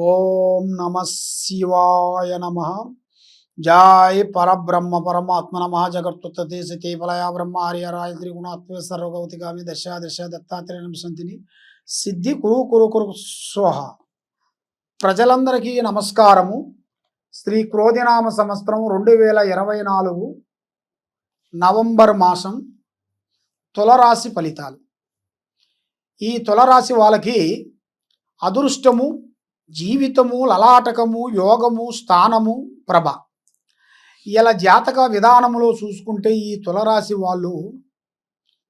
ఓం నమ శివాయ నమ. జయ పరబ్రహ్మ పరమాత్మ నమ. జగత్తుత్తే సతే ఫలయా బ్రహ్మ హరిహరాయ త్రిగుణాత్మ సర్వగౌతిగామి దశ దశ దత్తాత్రేయ నమసంతిని సిద్ధి కురు కురు కురు స్వహ. ప్రజలందరికీ నమస్కారము. శ్రీ క్రోధినామ సంవత్సరం 2024 నవంబర్ మాసం తులరాశి ఫలితాలు. ఈ తులరాశి వాళ్ళకి అదృష్టము, జీవితము, లలాటకము, యోగము, స్థానము, ప్రభ. ఇలా జాతక విధానంలో చూసుకుంటే ఈ తులరాశి వాళ్ళు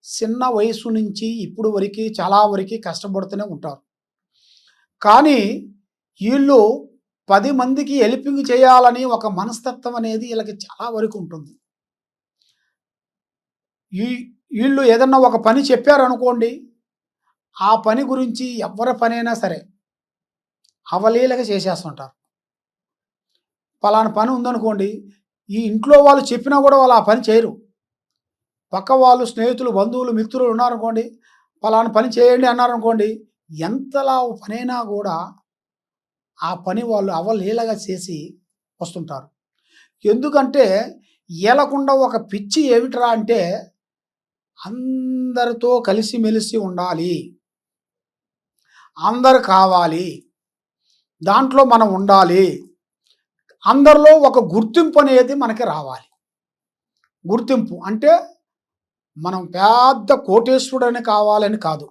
చిన్న వయసు నుంచి ఇప్పుడు వరకు చాలా వరకు కష్టపడుతూనే ఉంటారు. కానీ వీళ్ళు 10 మందికి హెల్పింగ్ చేయాలని ఒక మనస్తత్వం అనేది వీళ్ళకి చాలా వరకు ఉంటుంది. వీళ్ళు ఏదన్నా ఒక పని చెప్పారనుకోండి, ఆ పని గురించి ఎవరి పనైనా సరే అవలీలగా చేసేస్తుంటారు. పలానా పని ఉందనుకోండి, ఈ ఇంట్లో వాళ్ళు చెప్పినా కూడా వాళ్ళు ఆ పని చేయరు. పక్క వాళ్ళు, స్నేహితులు, బంధువులు, మిత్రులు ఉన్నారనుకోండి, పలానా పని చేయండి అన్నారనుకోండి, ఎంతలా పనైనా కూడా ఆ పని వాళ్ళు అవలీలగా చేసి వస్తుంటారు. ఎందుకంటే ఏలకుండా ఒక పిచ్చి ఏమిట్రా అంటే అందరితో కలిసిమెలిసి ఉండాలి, అందరు కావాలి, దాంట్లో మనం ఉండాలి, అందరిలో ఒక గుర్తింపు అనేది మనకి రావాలి. గుర్తింపు అంటే మనం పెద్ద కోటేశ్వరుడని కావాలని కాదు,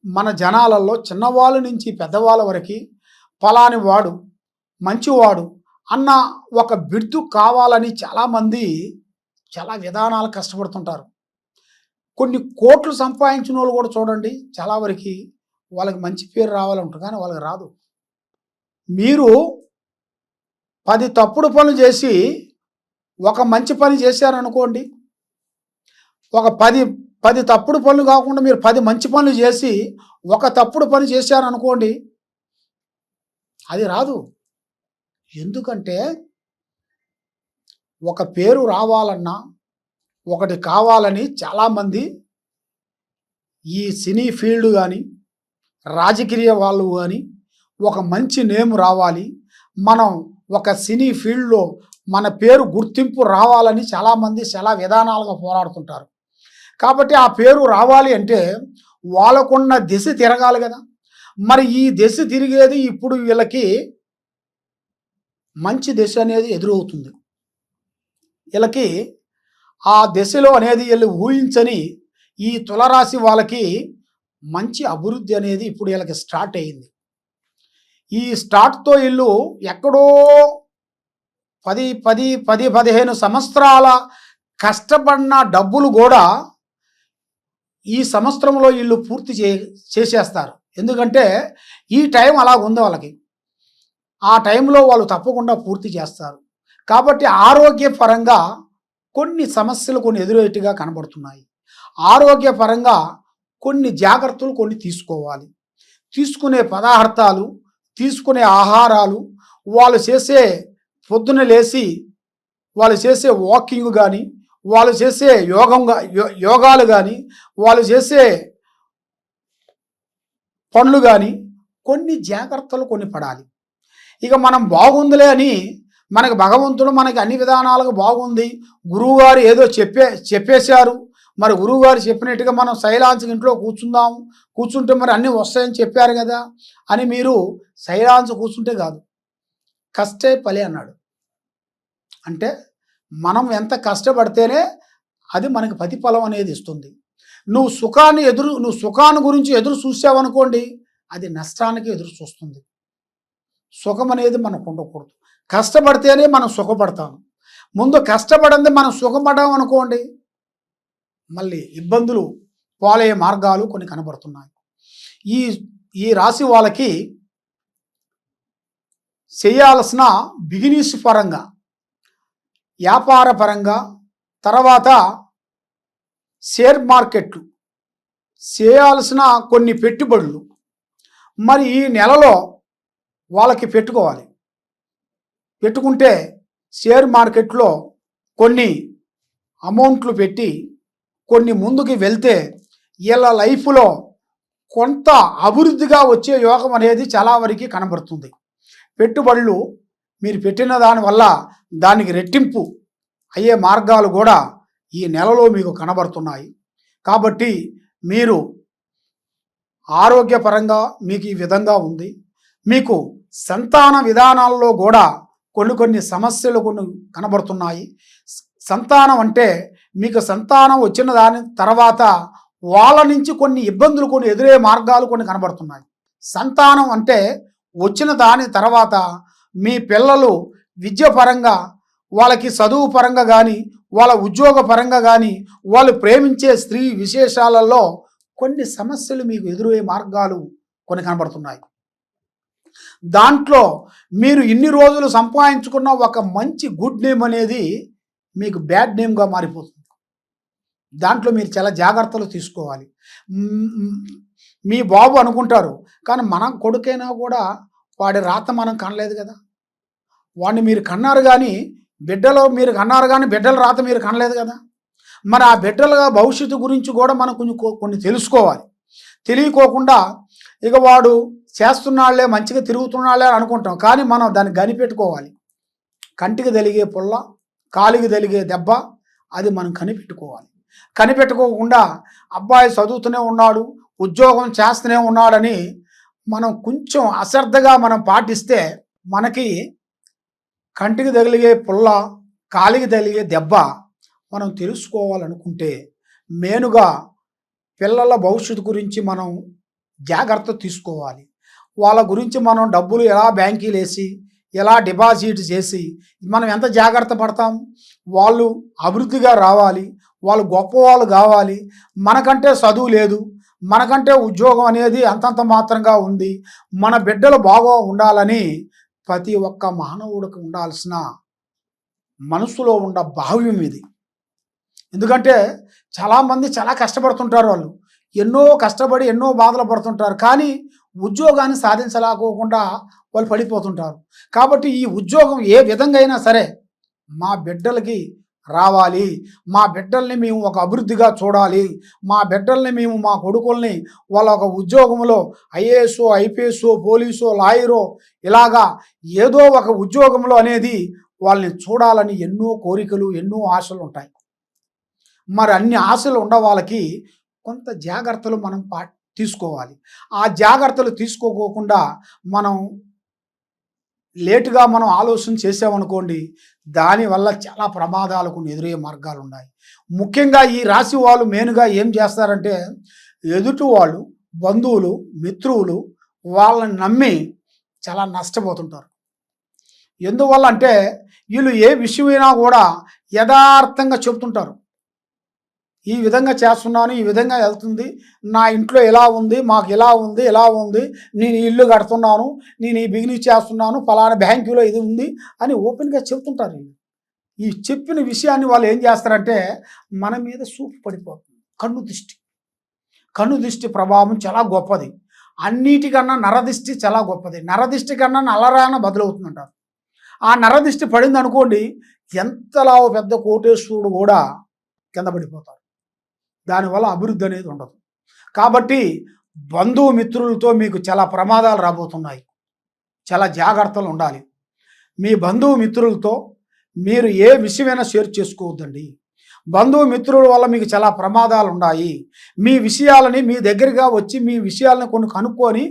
మన జనాలలో చిన్నవాళ్ళ నుంచి పెద్దవాళ్ళ వరకు ఫలాని వాడు మంచివాడు అన్న ఒక బిర్దు కావాలని చాలామంది చాలా విధానాలు కష్టపడుతుంటారు. కొన్ని కోట్లు సంపాదించిన వాళ్ళు కూడా చూడండి, చాలా వరకు వాళ్ళకి మంచి పేరు రావాలంటారు, కానీ వాళ్ళకి రాదు. మీరు 10 తప్పుడు పనులు చేసి ఒక మంచి పని చేశారనుకోండి, ఒక 10 తప్పుడు పనులు కాకుండా మీరు 10 మంచి పనులు చేసి ఒక తప్పుడు పని చేశారనుకోండి, అది రాదు. ఎందుకంటే ఒక పేరు రావాలన్నా ఒకటి కావాలని చాలామంది ఈ సినీ ఫీల్డ్ కానీ రాజకీయ వాళ్ళు కానీ ఒక మంచి నేమ్ రావాలి, మనం ఒక సినీ ఫీల్డ్లో మన పేరు గుర్తింపు రావాలని చాలామంది చాలా విధానాలుగా పోరాడుతుంటారు. కాబట్టి ఆ పేరు రావాలి అంటే వాళ్ళకున్న దిశ తిరగాలి కదా. మరి ఈ దిశ తిరిగేది ఇప్పుడు వీళ్ళకి మంచి దిశ అనేది ఎదురవుతుంది. వీళ్ళకి ఆ దిశలో అనేది వీళ్ళు ఊహించని ఈ తులరాశి వాళ్ళకి మంచి అభివృద్ధి అనేది ఇప్పుడు వీళ్ళకి స్టార్ట్ అయింది. ఈ స్టార్ట్తో వీళ్ళు ఎక్కడో 10-15 సంవత్సరాల కష్టపడిన డబ్బులు కూడా ఈ సంవత్సరంలో వీళ్ళు పూర్తి చేసేస్తారు. ఎందుకంటే ఈ టైం అలా ఉంది వాళ్ళకి, ఆ టైంలో వాళ్ళు తప్పకుండా పూర్తి చేస్తారు. కాబట్టి ఆరోగ్యపరంగా కొన్ని సమస్యలు కొన్ని ఎదురేట్టుగా కనబడుతున్నాయి. ఆరోగ్యపరంగా కొన్ని జాగ్రత్తలు కొన్ని తీసుకోవాలి. తీసుకునే పదార్థాలు, తీసుకునే ఆహారాలు, వాళ్ళు చేసే పొద్దున లేచి వాళ్ళు చేసే వాకింగ్ కానీ, వాళ్ళు చేసే యోగాలు కానీ, వాళ్ళు చేసే పనులు కానీ కొన్ని జాగ్రత్తలు కొన్ని పడాలి. ఇక మనం బాగుందిలే అని మనకు భగవంతుడు మనకి అన్ని విధానాలుగా బాగుంది, గురువుగారు ఏదో చెప్పేశారు, మరి గురువుగారు చెప్పినట్టుగా మనం శైలాంశకి ఇంట్లో కూర్చుంటే మరి అన్నీ వస్తాయని చెప్పారు కదా అని మీరు శైలాంశ కూర్చుంటే కాదు, కష్టే ఫలి అన్నాడు. అంటే మనం ఎంత కష్టపడితేనే అది మనకి ప్రతిఫలం అనేది ఇస్తుంది. నువ్వు సుఖాన్ని గురించి ఎదురు చూసావనుకోండి, అది నష్టానికి ఎదురు చూస్తుంది. సుఖం అనేది మనకు ఉండకూడదు. కష్టపడితేనే మనం సుఖపడతాము. ముందు కష్టపడింది మనం సుఖపడ్డాం అనుకోండి, మళ్ళీ ఇబ్బందులు పాలయ్యే మార్గాలు కొన్ని కనబడుతున్నాయి. ఈ రాశి వాళ్ళకి చేయాల్సిన బిజినెస్ పరంగా, వ్యాపార పరంగా, తర్వాత షేర్ మార్కెట్లు చేయాల్సిన కొన్ని పెట్టుబడులు మరి ఈ నెలలో వాళ్ళకి పెట్టుకుంటే షేర్ మార్కెట్లో కొన్ని అమౌంట్లు పెట్టి కొన్ని ముందుకు వెళ్తే వీళ్ళ లైఫ్లో కొంత అభివృద్ధిగా వచ్చే యోగం అనేది చాలా వరకు కనబడుతుంది. పెట్టుబడులు మీరు పెట్టిన దానివల్ల దానికి రెట్టింపు అయ్యే మార్గాలు కూడా ఈ నెలలో మీకు కనబడుతున్నాయి. కాబట్టి మీరు ఆరోగ్యపరంగా మీకు ఈ విధంగా ఉంది. మీకు సంతాన విధానాల్లో కూడా కొన్ని సమస్యలు కనబడుతున్నాయి. సంతానం అంటే మీకు సంతానం వచ్చిన దాని తర్వాత వాళ్ళ నుంచి కొన్ని ఇబ్బందులు ఎదురయ్యే మార్గాలు కనబడుతున్నాయి. సంతానం అంటే వచ్చిన దాని తర్వాత మీ పిల్లలు విద్య పరంగా, వాళ్ళకి చదువు పరంగా కానీ, వాళ్ళ ఉద్యోగ పరంగా కానీ, వాళ్ళు ప్రేమించే స్త్రీ విశేషాలలో కొన్ని సమస్యలు మీకు ఎదురయ్యే మార్గాలు కనబడుతున్నాయి. దాంట్లో మీరు ఇన్ని రోజులు సంపాదించుకున్న ఒక మంచి గుడ్ నేమ్ అనేది మీకు బ్యాడ్ నేమ్గా మారిపోతుంది. దాంట్లో మీరు చాలా జాగ్రత్తలు తీసుకోవాలి. మీ బాబు అనుకుంటారు, కానీ మనం కొడుకైనా కూడా వాడి రాత మనం కనలేదు కదా. వాడిని మీరు కన్నారు కానీ బిడ్డలో మీరు కన్నారు కానీ బిడ్డల రాత మీరు కనలేదు కదా. మరి ఆ బిడ్డల భవిష్యత్తు గురించి కూడా మనం కొన్ని తెలుసుకోవాలి. తెలియకోకుండా ఇక వాడు చేస్తున్నాళ్లే, మంచిగా తిరుగుతున్నాళ్లే అని అనుకుంటాం, కానీ మనం దాన్ని కనిపెట్టుకోవాలి. కంటికి తెలిగే పుల్ల, కాలికి తెలిగే దెబ్బ, అది మనం కనిపెట్టుకోవాలి. కనిపెట్టుకోకుండా అబ్బాయి చదువుతూనే ఉన్నాడు, ఉద్యోగం చేస్తూనే ఉన్నాడని మనం కొంచెం అశ్రద్ధగా మనం పాటిస్తే మనకి కంటికి తగిలిగే పుల్ల, కాలికి తగిలిగే దెబ్బ మనం తెలుసుకోవాలనుకుంటే మెయిన్గా పిల్లల భవిష్యత్తు గురించి మనం జాగ్రత్త తీసుకోవాలి. వాళ్ళ గురించి మనం డబ్బులు ఎలా బ్యాంకీలు వేసి, ఎలా డిపాజిట్ చేసి మనం ఎంత జాగ్రత్త పడతాం. వాళ్ళు అభివృద్ధిగా రావాలి, వాళ్ళు గొప్పవాళ్ళు కావాలి. మనకంటే చదువు లేదు, మనకంటే ఉద్యోగం అనేది అంతంత మాత్రంగా ఉంది. మన బిడ్డలు బాగా ఉండాలని ప్రతి ఒక్క మానవుడికి ఉండాల్సిన మనసులో ఉన్న భావ్యం ఇది. ఎందుకంటే చాలామంది చాలా కష్టపడుతుంటారు, వాళ్ళు ఎన్నో కష్టపడి ఎన్నో బాధలు పడుతుంటారు, కానీ ఉద్యోగాన్ని సాధించలేకోకుండా వాళ్ళు పడిపోతుంటారు. కాబట్టి ఈ ఉద్యోగం ఏ విధంగా అయినా సరే మా బిడ్డలకి రావాలి, మా బిడ్డల్ని మేము ఒక అభివృద్ధిగా చూడాలి, మా బిడ్డల్ని మేము, మా కొడుకుల్ని వాళ్ళ ఒక ఉద్యోగంలో ఐఏఎస్, ఐపీఎస్, పోలీసు, లాయరో ఇలాగా ఏదో ఒక ఉద్యోగంలో అనేది వాళ్ళని చూడాలని ఎన్నో కోరికలు, ఎన్నో ఆశలు ఉంటాయి. మరి అన్ని ఆశలు ఉన్న వాళ్ళకి కొంత జాగ్రత్తలు మనం తీసుకోవాలి. ఆ జాగ్రత్తలు తీసుకోకుండా మనం లేటుగా మనం ఆలోచన చేసామనుకోండి, దానివల్ల చాలా ప్రమాదాలకు ఎదురయ్యే మార్గాలు ఉన్నాయి. ముఖ్యంగా ఈ రాశి వాళ్ళు మెయిన్గా ఏం చేస్తారంటే, ఎదుటి వాళ్ళు, బంధువులు, మిత్రులు వాళ్ళని నమ్మి చాలా నష్టపోతుంటారు. ఎందువల్ల అంటే వీళ్ళు ఏ విషయమైనా కూడా యథార్థంగా చెబుతుంటారు. ఈ విధంగా చేస్తున్నాను, ఈ విధంగా వెళ్తుంది, నా ఇంట్లో ఎలా ఉంది, మాకు ఎలా ఉంది, ఎలా ఉంది, నేను ఇల్లు కడుతున్నాను, నేను ఈ బిజినెస్ చేస్తున్నాను, ఫలానా బ్యాంకులో ఇది ఉంది అని ఓపెన్గా చెబుతుంటారు. ఈ చెప్పిన విషయాన్ని వాళ్ళు ఏం చేస్తారంటే మన మీద చూపు పడిపోతుంది. కన్ను దృష్టి ప్రభావం చాలా గొప్పది. అన్నిటికన్నా నరదిష్టి చాలా గొప్పది. నరదిష్టి కన్నా నల్లరాన బదులవుతుందంటారు. ఆ నరదిష్టి పడింది అనుకోండి, ఎంతలా పెద్ద కోటేశ్వరుడు కూడా కింద పడిపోతారు. దానివల్ల అభివృద్ధి అనేది ఉండదు. కాబట్టి బంధుమిత్రులతో మీకు చాలా ప్రమాదాలు రాబోతున్నాయి. చాలా జాగ్రత్తలు ఉండాలి. మీ బంధుమిత్రులతో మీరు ఏ విషయమైనా షేర్ చేసుకోవద్దండి. బంధుమిత్రుల వల్ల మీకు చాలా ప్రమాదాలు ఉన్నాయి. మీ విషయాలని మీ దగ్గరగా వచ్చి మీ విషయాలను కనుక్కొని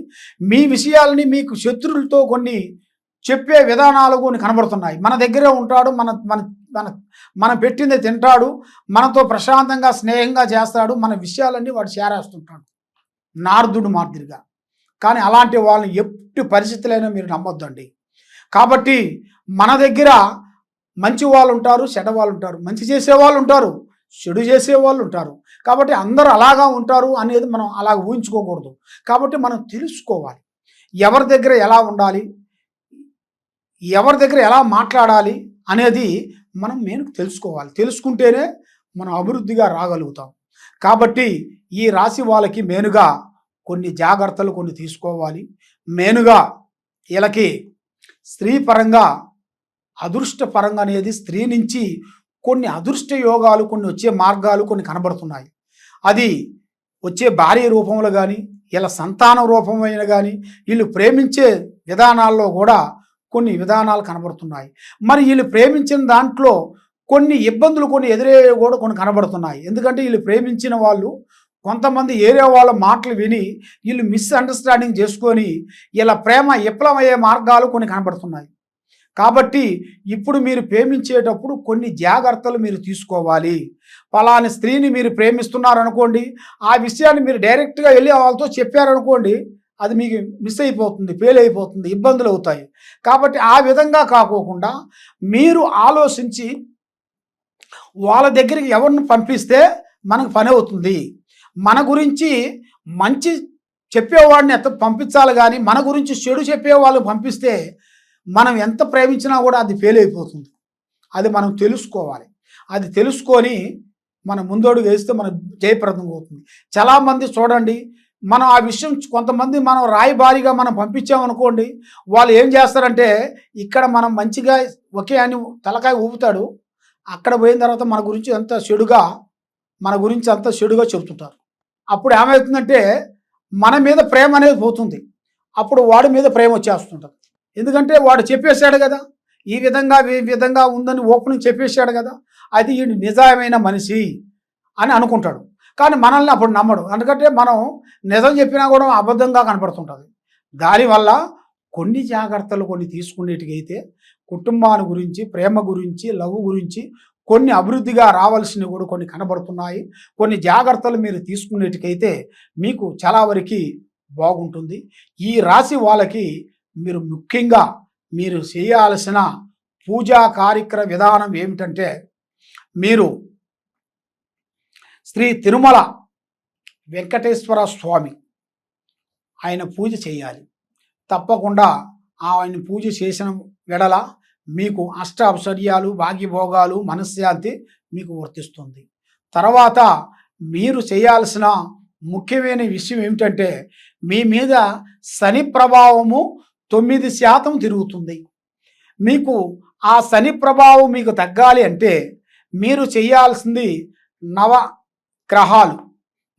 మీ విషయాలని మీకు శత్రువులతో కొన్ని చెప్పే విధానాలు కనబడుతున్నాయి. మన దగ్గరే ఉంటాడు, మనం పెట్టింది తింటాడు, మనతో ప్రశాంతంగా స్నేహంగా చేస్తాడు, మన విషయాలన్నీ వాడు చేరేస్తుంటాడు నారదుడు మాదిరిగా. కానీ అలాంటి వాళ్ళని ఎట్టి పరిస్థితులైనా మీరు నమ్మొద్దండి. కాబట్టి మన దగ్గర మంచి వాళ్ళు ఉంటారు, చెడ్డ వాళ్ళు ఉంటారు, మంచి చేసేవాళ్ళు ఉంటారు, చెడు చేసేవాళ్ళు ఉంటారు. కాబట్టి అందరూ అలాగా ఉంటారు అనేది మనం అలా ఊహించుకోకూడదు. కాబట్టి మనం తెలుసుకోవాలి, ఎవరి దగ్గర ఎలా ఉండాలి, ఎవరి దగ్గర ఎలా మాట్లాడాలి అనేది మనం తెలుసుకోవాలి. తెలుసుకుంటేనే మనం అభివృద్ధిగా రాగలుగుతాం. కాబట్టి ఈ రాశి వాళ్ళకి మెయిన్గా కొన్ని జాగ్రత్తలు తీసుకోవాలి. మెయిన్గా వీళ్ళకి స్త్రీ పరంగా అదృష్టపరంగా అనేది స్త్రీ నుంచి కొన్ని అదృష్ట యోగాలు వచ్చే మార్గాలు కనబడుతున్నాయి. అది వచ్చే భార్య రూపంలో కానీ, ఇలా సంతాన రూపమైన కానీ వీళ్ళు ప్రేమించే విధానాల్లో కూడా కొన్ని విధానాలు కనబడుతున్నాయి. మరి వీళ్ళు ప్రేమించిన దాంట్లో కొన్ని ఇబ్బందులు కొన్ని ఎదురయ్యేవి కూడా కొన్ని కనబడుతున్నాయి. ఎందుకంటే వీళ్ళు ప్రేమించిన వాళ్ళు కొంతమంది ఏరియా వాళ్ళ మాటలు విని వీళ్ళు మిస్అండర్స్టాండింగ్ చేసుకొని ఇలా ప్రేమ విఫలమయ్యే మార్గాలు కొన్ని కనబడుతున్నాయి. కాబట్టి ఇప్పుడు మీరు ప్రేమించేటప్పుడు కొన్ని జాగ్రత్తలు మీరు తీసుకోవాలి. ఫలాని స్త్రీని మీరు ప్రేమిస్తున్నారనుకోండి, ఆ విషయాన్ని మీరు డైరెక్ట్గా వెళ్ళి వాళ్ళతో చెప్పారనుకోండి, అది మీకు మిస్ అయిపోతుంది, ఫెయిల్ అయిపోతుంది, ఇబ్బందులు అవుతాయి. కాబట్టి ఆ విధంగా కాకోకుండా మీరు ఆలోచించి వాళ్ళ దగ్గరికి ఎవరిని పంపిస్తే మనకు పని అవుతుంది. మన గురించి మంచి చెప్పేవాడిని పంపించాలి కానీ మన గురించి చెడు చెప్పేవాళ్ళు పంపిస్తే మనం ఎంత ప్రేమించినా కూడా అది ఫెయిల్ అయిపోతుంది. అది మనం తెలుసుకోవాలి. అది తెలుసుకొని మనం ముందడుగు వేస్తే మనకు జయప్రదం అవుతుంది. చాలామంది చూడండి, మనం ఆ విషయం కొంతమంది మనం రాయబారిగా మనం పంపించామనుకోండి, వాళ్ళు ఏం చేస్తారంటే ఇక్కడ మనం మంచిగా ఒకే అని తలకాయ ఊపుతాడు, అక్కడ పోయిన తర్వాత మన గురించి అంత చెడుగా చెబుతుంటారు. అప్పుడు ఏమవుతుందంటే మన మీద ప్రేమ అనేది పోతుంది. అప్పుడు వాడి మీద ప్రేమ వచ్చేస్తుంటుంది. ఎందుకంటే వాడు చెప్పేశాడు కదా, ఈ విధంగా ఉందని ఓపెనింగ్ చెప్పేశాడు కదా, అది ఈ నిజమైన మనిషి అని అనుకుంటాడు. కానీ మనల్ని అప్పుడు నమ్మడు. ఎందుకంటే మనం నిజం చెప్పినా కూడా అబద్ధంగా కనపడుతుంటుంది. దానివల్ల కొన్ని జాగ్రత్తలు కొన్ని తీసుకునేటికైతే కుటుంబాన్ని గురించి, ప్రేమ గురించి, లవ్ గురించి కొన్ని అభివృద్ధిగా రావాల్సినవి కూడా కొన్ని కనబడుతున్నాయి. కొన్ని జాగ్రత్తలు మీరు తీసుకునేటికైతే మీకు చాలా వరకు బాగుంటుంది. ఈ రాశి వాళ్ళకి మీరు ముఖ్యంగా మీరు చేయాల్సిన పూజా కార్యక్రమ విధానం ఏమిటంటే, మీరు శ్రీ తిరుమల వెంకటేశ్వర స్వామి ఆయన పూజ చేయాలి. తప్పకుండా ఆయన పూజ చేసిన వెడల మీకు అష్టైశ్వర్యాలు, భాగ్యభోగాలు, మనశ్శాంతి మీకు వర్తిస్తుంది. తర్వాత మీరు చేయాల్సిన ముఖ్యమైన విషయం ఏమిటంటే, మీ మీద శని ప్రభావము 9% తిరుగుతుంది. మీకు ఆ శని ప్రభావం మీకు తగ్గాలి అంటే మీరు చేయాల్సింది నవగ్రహాలు.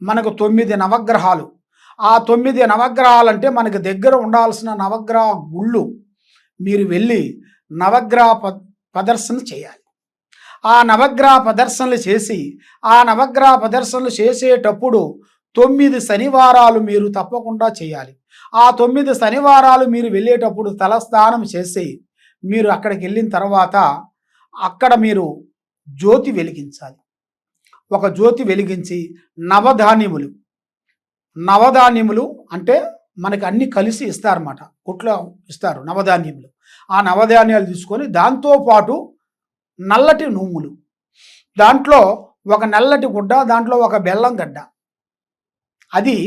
మనకు 9 నవగ్రహాలు. ఆ 9 నవగ్రహాలు అంటే మనకు దగ్గర ఉండాల్సిన నవగ్రహ గుళ్ళు మీరు వెళ్ళి నవగ్రహ ప్రదర్శన చేయాలి. ఆ నవగ్రహ ప్రదర్శనలు చేసి ఆ నవగ్రహ ప్రదర్శనలు చేసేటప్పుడు 9 శనివారాలు మీరు తప్పకుండా చేయాలి. ఆ 9 శనివారాలు మీరు వెళ్ళేటప్పుడు తలస్నానం చేసి మీరు అక్కడికి వెళ్ళిన తర్వాత అక్కడ మీరు జ్యోతి వెలిగించాలి. ఒక జ్యోతి వెలిగించి నవధాన్యములు అంటే మనకి అన్ని కలిసి ఇస్తారన్నమాట. కొట్లో ఇస్తారు నవధాన్యములు. ఆ నవధాన్యాలు తీసుకొని దాంతోపాటు నల్లటి నూములు, దాంట్లో ఒక నల్లటి గుడ్డ, దాంట్లో ఒక బెల్లం గడ్డ, అది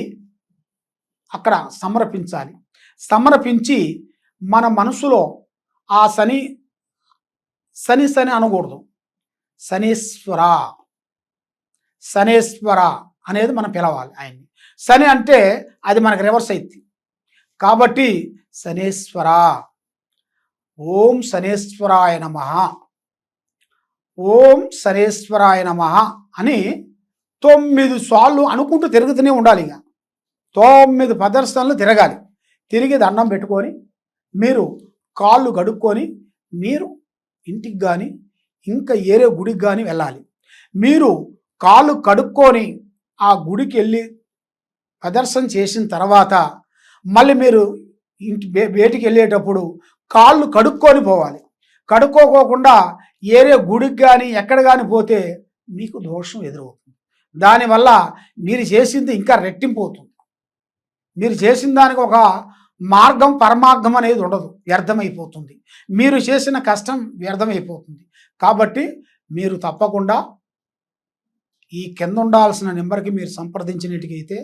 అక్కడ సమర్పించి మన మనసులో ఆ శని అనకూడదు, శనేశ్వర అనేది మనం పిలవాలి ఆయన్ని. శని అంటే అది మనకు రివర్స్ అయింది. కాబట్టి శనేశ్వర, ఓం శనేశ్వరాయ నమః, ఓం శనేశ్వరాయ నమః అని 9 సార్లు అనుకుంటూ తిరుగుతూనే ఉండాలి. ఇక 9 ప్రదర్శనలు తిరగాలి. తిరిగి దండం పెట్టుకొని మీరు కాళ్ళు కడుక్కొని మీరు ఇంటికి కానీ ఇంకా ఏరే గుడికి కానీ వెళ్ళాలి. మీరు కాళ్ళు కడుక్కొని ఆ గుడికి వెళ్ళి ప్రదర్శన చేసిన తర్వాత మళ్ళీ మీరు బయటికి వెళ్ళేటప్పుడు కాళ్ళు కడుక్కొని పోవాలి. కడుక్కోకుండా ఏరే గుడికి కానీ ఎక్కడ కానీ పోతే మీకు దోషం ఎదురవుతుంది. దానివల్ల మీరు చేసింది ఇంకా రెట్టింపు అవుతుంది. మీరు చేసిన దానికి ఒక మార్గం, పరమార్థం అనేది ఉండదు, వ్యర్థమైపోతుంది. మీరు చేసిన కష్టం వ్యర్థమైపోతుంది. కాబట్టి మీరు తప్పకుండా ఈ కింద ఉండాల్సిన నెంబర్కి మీరు సంప్రదించినట్టుకైతే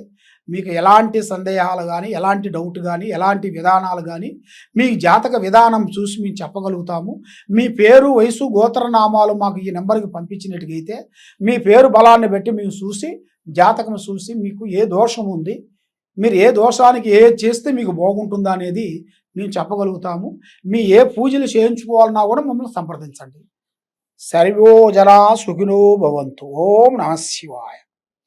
మీకు ఎలాంటి సందేహాలు కానీ, ఎలాంటి డౌట్ కానీ, ఎలాంటి విధానాలు కానీ మీ జాతక విధానం చూసి మేము చెప్పగలుగుతాము. మీ పేరు, వయసు, గోత్రనామాలు మాకు ఈ నెంబర్కి పంపించినట్టుకైతే మీ పేరు బలాన్ని బట్టి మేము చూసి జాతకం చూసి మీకు ఏ దోషం ఉంది, మీరు ఏ దోషానికి ఏది చేస్తే మీకు బాగుంటుందా అనేది మేము చెప్పగలుగుతాము. మీ ఏ పూజలు చేయించుకోవాలన్నా కూడా మమ్మల్ని సంప్రదించండి. సర్వో జనా సుఖినో భవంతు. ఓం నమః శివాయ.